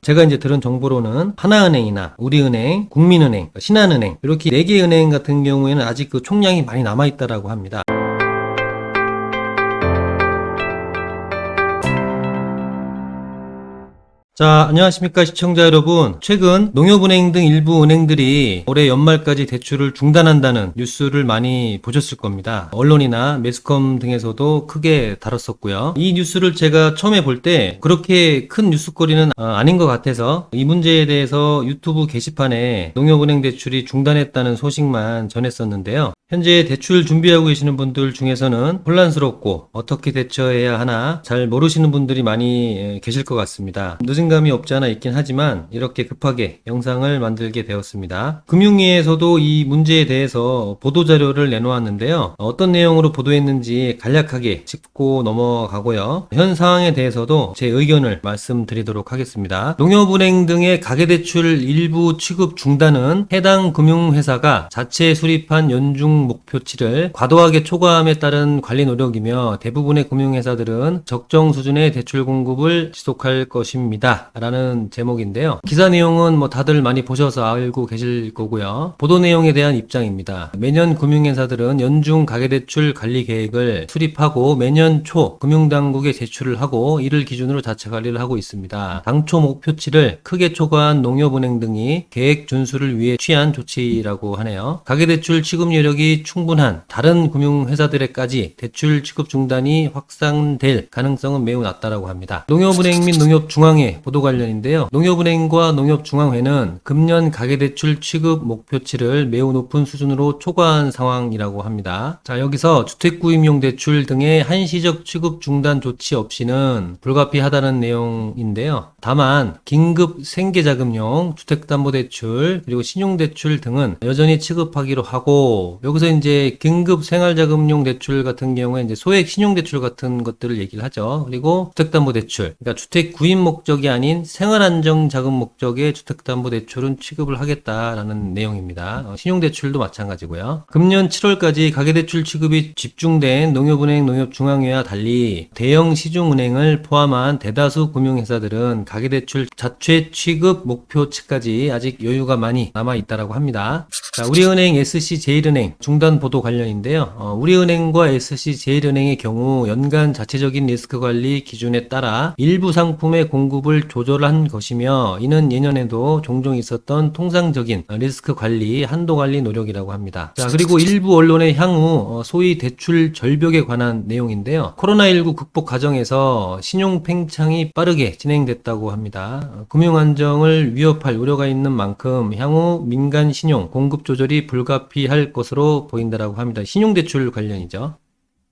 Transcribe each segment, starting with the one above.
제가 이제 들은 정보로는 하나은행이나 우리은행, 국민은행, 신한은행 이렇게 4개 은행 같은 경우에는 아직 그 총량이 많이 남아있다라고 합니다. 자, 안녕하십니까 시청자 여러분. 최근 농협은행 등 일부 은행들이 올해 연말까지 대출을 중단한다는 뉴스를 많이 보셨을 겁니다. 언론이나 매스컴 등에서도 크게 다뤘었고요. 이 뉴스를 제가 처음에 볼 때 그렇게 큰 뉴스거리는 아닌 것 같아서 이 문제에 대해서 유튜브 게시판에 농협은행 대출이 중단했다는 소식만 전했었는데요. 현재 대출 준비하고 계시는 분들 중에서는 혼란스럽고 어떻게 대처해야 하나 잘 모르시는 분들이 많이 계실 것 같습니다. 늦은 감이 없지 않아 있긴 하지만 이렇게 급하게 영상을 만들게 되었습니다. 금융위에서도 이 문제에 대해서 보도자료를 내놓았는데요. 어떤 내용으로 보도했는지 간략하게 짚고 넘어가고요. 현 상황에 대해서도 제 의견을 말씀드리도록 하겠습니다. 농협은행 등의 가계대출 일부 취급 중단은 해당 금융회사가 자체 수립한 연중 목표치를 과도하게 초과함에 따른 관리 노력이며 대부분의 금융회사들은 적정 수준의 대출 공급을 지속할 것입니다. 라는 제목인데요. 기사 내용은 뭐 다들 많이 보셔서 알고 계실 거고요. 보도 내용에 대한 입장입니다. 매년 금융회사들은 연중 가계대출 관리 계획을 수립하고 매년 초 금융당국에 제출을 하고 이를 기준으로 자체 관리를 하고 있습니다. 당초 목표치를 크게 초과한 농협은행 등이 계획 준수를 위해 취한 조치라고 하네요. 가계대출 취급 여력이 충분한 다른 금융회사들에까지 대출 취급 중단이 확산될 가능성은 매우 낮다라고 합니다. 농협은행 및 농협중앙회 보도 관련인데요. 농협은행과 농협중앙회는 금년 가계대출 취급 목표치를 매우 높은 수준으로 초과한 상황이라고 합니다. 자, 여기서 주택구입용 대출 등의 한시적 취급 중단 조치 없이는 불가피하다는 내용인데요. 다만 긴급 생계자금용 주택담보대출 그리고 신용대출 등은 여전히 취급하기로 하고 여기서 이제 긴급 생활자금용 대출 같은 경우에 이제 소액 신용대출 같은 것들을 얘기를 하죠. 그리고 주택담보대출, 그러니까 주택 구입 목적이 아닌 생활안정자금 목적의 주택담보대출은 취급을 하겠다라는 내용입니다. 신용대출도 마찬가지고요. 금년 7월까지 가계대출 취급이 집중된 농협은행, 농협중앙회와 달리 대형 시중은행을 포함한 대다수 금융회사들은 가계대출 자체 취급 목표치까지 아직 여유가 많이 남아있다고 합니다. 자, 우리은행, SC제일은행 중단 보도 관련인데요. 우리은행과 SC제일은행의 경우 연간 자체적인 리스크 관리 기준에 따라 일부 상품의 공급을 조절한 것이며 이는 예년에도 종종 있었던 통상적인 리스크 관리, 한도 관리 노력이라고 합니다. 자, 그리고 일부 언론의 향후 소위 대출 절벽에 관한 내용인데요. 코로나19 극복 과정에서 신용 팽창이 빠르게 진행됐다고 합니다. 금융 안정을 위협할 우려가 있는 만큼 향후 민간 신용 공급 조절이 불가피할 것으로 보인다라고 합니다. 신용대출 관련이죠.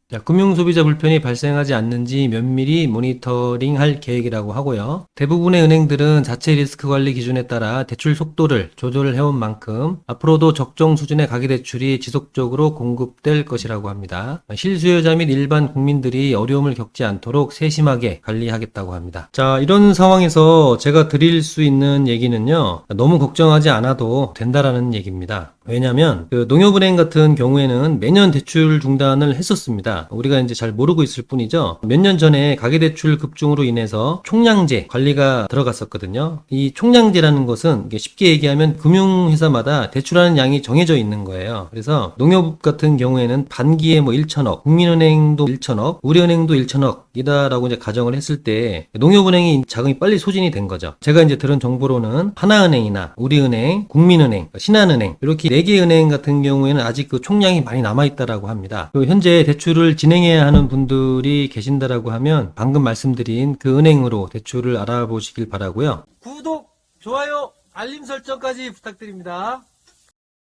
자, 금융소비자 불편이 발생하지 않는지 면밀히 모니터링할 계획이라고 하고요. 대부분의 은행들은 자체 리스크 관리 기준에 따라 대출 속도를 조절해온 만큼 앞으로도 적정 수준의 가계대출이 지속적으로 공급될 것이라고 합니다. 실수요자 및 일반 국민들이 어려움을 겪지 않도록 세심하게 관리하겠다고 합니다. 자, 이런 상황에서 제가 드릴 수 있는 얘기는요. 너무 걱정하지 않아도 된다라는 얘기입니다. 왜냐면 농협은행 같은 경우에는 매년 대출 중단을 했었습니다. 우리가 이제 잘 모르고 있을 뿐이죠. 몇 년 전에 가계대출 급증으로 인해서 총량제 관리가 들어갔었거든요. 이 총량제라는 것은 쉽게 얘기하면 금융회사마다 대출하는 양이 정해져 있는 거예요. 그래서 농협 같은 경우에는 반기에 뭐 1천억, 국민은행도 1천억, 우리은행도 1천억 이다라고 이제 가정을 했을 때 농협은행이 자금이 빨리 소진이 된 거죠. 제가 이제 들은 정보로는 하나은행이나 우리은행, 국민은행, 신한은행 이렇게 4개 은행 같은 경우에는 아직 그 총량이 많이 남아있다라고 합니다. 현재 대출을 진행해야 하는 분들이 계신다라고 하면 방금 말씀드린 그 은행으로 대출을 알아보시길 바라고요. 구독, 좋아요, 알림 설정까지 부탁드립니다.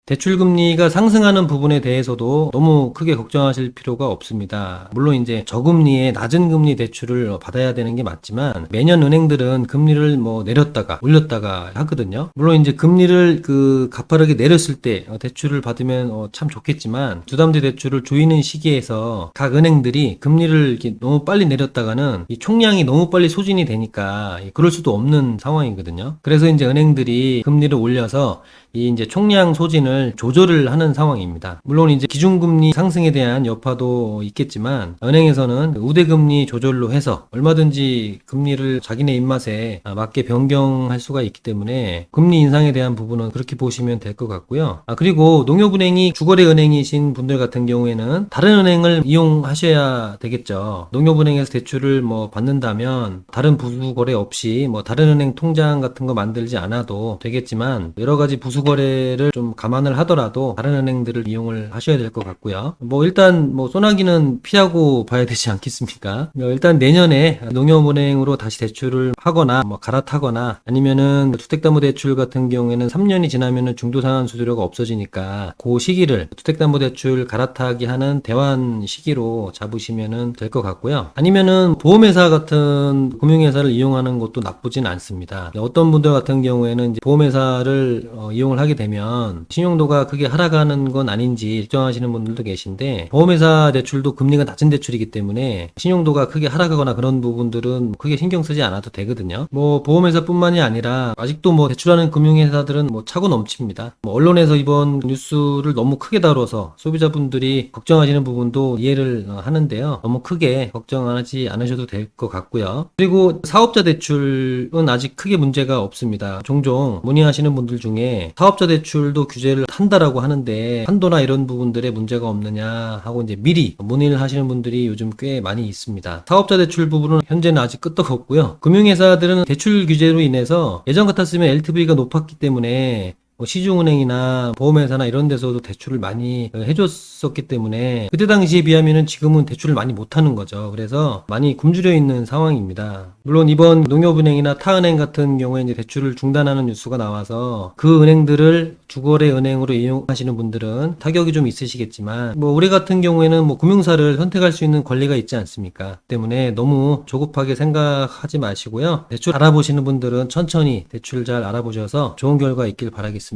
대출금리가 상승하는 부분에 대해서도 너무 크게 걱정하실 필요가 없습니다. 물론 이제 저금리에 낮은 금리 대출을 받아야 되는 게 맞지만 매년 은행들은 금리를 뭐 내렸다가 올렸다가 하거든요. 물론 이제 금리를 가파르게 내렸을 때 대출을 받으면 참 좋겠지만 주담대 대출을 조이는 시기에서 각 은행들이 금리를 이렇게 너무 빨리 내렸다가는 이 총량이 너무 빨리 소진이 되니까 그럴 수도 없는 상황이거든요. 그래서 이제 은행들이 금리를 올려서 이 이제 총량 소진을 은행을 조절을 하는 상황입니다. 물론 이제 기준금리 상승에 대한 여파도 있겠지만 은행에서는 우대금리 조절로 해서 얼마든지 금리를 자기네 입맛에 맞게 변경할 수가 있기 때문에 금리 인상에 대한 부분은 그렇게 보시면 될 것 같고요. 그리고 농협은행이 주거래 은행이신 분들 같은 경우에는 다른 은행을 이용하셔야 되겠죠. 농협은행에서 대출을 받는다면 다른 부수거래 없이 다른 은행 통장 같은 거 만들지 않아도 되겠지만 여러 가지 부수거래를 좀 감안을 하더라도 다른 은행들을 이용을 하셔야 될 것 같고요. 일단 소나기는 피하고 봐야 되지 않겠습니까? 일단 내년에 농협은행으로 다시 대출을 하거나 갈아타거나 아니면은 주택담보대출 같은 경우에는 3년이 지나면은 중도상환수수료가 없어지니까 그 시기를 주택담보대출 갈아타기 하는 대환 시기로 잡으시면은 될 것 같고요. 아니면은 보험회사 같은 금융회사를 이용하는 것도 나쁘진 않습니다. 어떤 분들 같은 경우에는 이제 보험회사를 이용을 하게 되면 신용도가 크게 하락하는 건 아닌지 걱정하시는 분들도 계신데 보험회사 대출도 금리가 낮은 대출이기 때문에 신용도가 크게 하락하거나 그런 부분들은 크게 신경 쓰지 않아도 되거든요. 보험회사뿐만이 아니라 아직도 대출하는 금융회사들은 차고 넘칩니다. 언론에서 이번 뉴스를 너무 크게 다뤄서 소비자분들이 걱정하시는 부분도 이해를 하는데요. 너무 크게 걱정하지 않으셔도 될 것 같고요. 그리고 사업자 대출은 아직 크게 문제가 없습니다. 종종 문의하시는 분들 중에 사업자 대출도 규제를 한다라고 하는데 한도나 이런 부분들에 문제가 없느냐 하고 이제 미리 문의를 하시는 분들이 요즘 꽤 많이 있습니다. 사업자 대출 부분은 현재는 아직 끄떡없고요. 금융회사들은 대출 규제로 인해서 예전 같았으면 LTV가 높았기 때문에 시중은행이나 보험회사나 이런 데서도 대출을 많이 해줬었기 때문에 그때 당시에 비하면은 지금은 대출을 많이 못하는 거죠. 그래서 많이 굶주려 있는 상황입니다. 물론 이번 농협은행이나 타은행 같은 경우에 이제 대출을 중단하는 뉴스가 나와서 그 은행들을 주거래 은행으로 이용하시는 분들은 타격이 좀 있으시겠지만 우리 같은 경우에는 금융사를 선택할 수 있는 권리가 있지 않습니까? 때문에 너무 조급하게 생각하지 마시고요. 대출 알아보시는 분들은 천천히 대출 잘 알아보셔서 좋은 결과 있길 바라겠습니다.